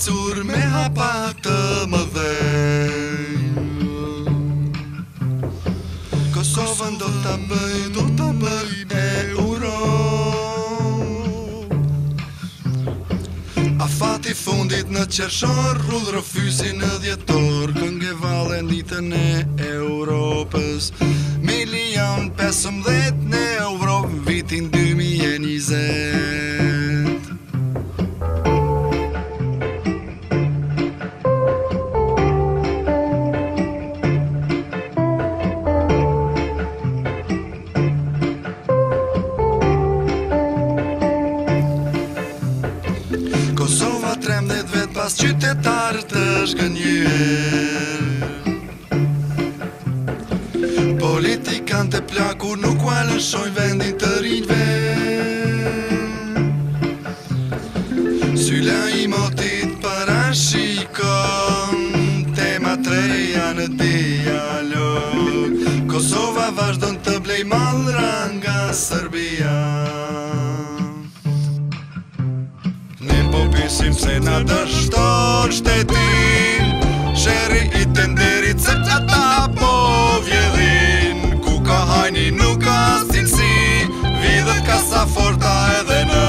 nisur me hapa të mëdhenj. Kosovën do ta bëj Afati fundit në qershor, rudh rëfysi në dhjetor, këngë valle ditën e Europës, 1.015 në Europë, vitin 2020. Kosova 13 vet pas qytetarët është gënjur. Politikan të plaku nuk ua lëshojnë vendin të rinjve. Syla I motit parashikon tema treja në dialog. Kosova vazhdon të blej mallra nga Serbia. Pysim se na dështon shtetin, sheri I tenderit se qata po vjedhin. Ku ka hajni nuk ka sinsi, vidhet kasa forta edhe në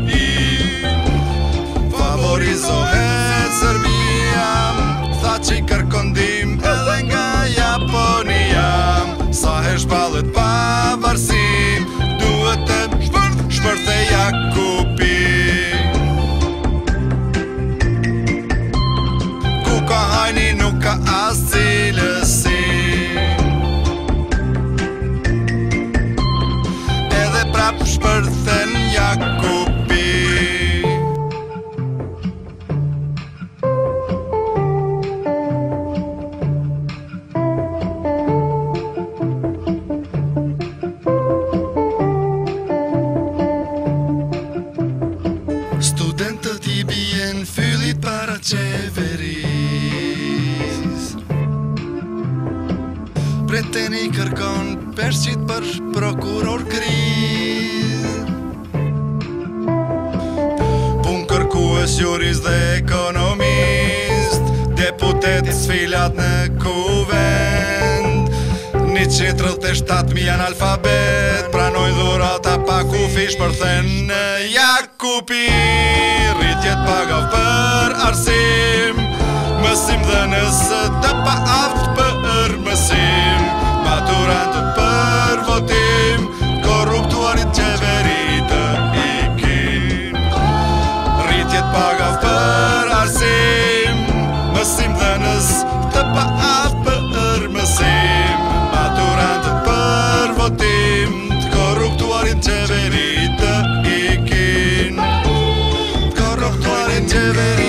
MI. Favorizohet Serbia, tha që I kërkon ndim edhe nga Japonia. Sa her shpallet pavarësim, duhet të shpërthe Jakupi. Nuk ka as cilësi, edhe prap shpërthen Jakupi. Studentët I bien fyllit para qeveris, preteni kërkon pershqit për prokuror kriz. Pun kërkues jurist dhe ekonomist, deputet sfilat në kuvend, 137.000 analfabet, pranoj dhurata pa kufi shpërthen në Jakupi. Rritjet pagav për arsim, mësim dhe nësë të pa aft për mësim, maturantët për votim, korruptuarit qeverit të ikin. Rritjet pagav për arsim, mësim dhe nësë të pa aft për mësim, maturantët për votim, korruptuarit qeverit të ikin. Korruptuarit qeverit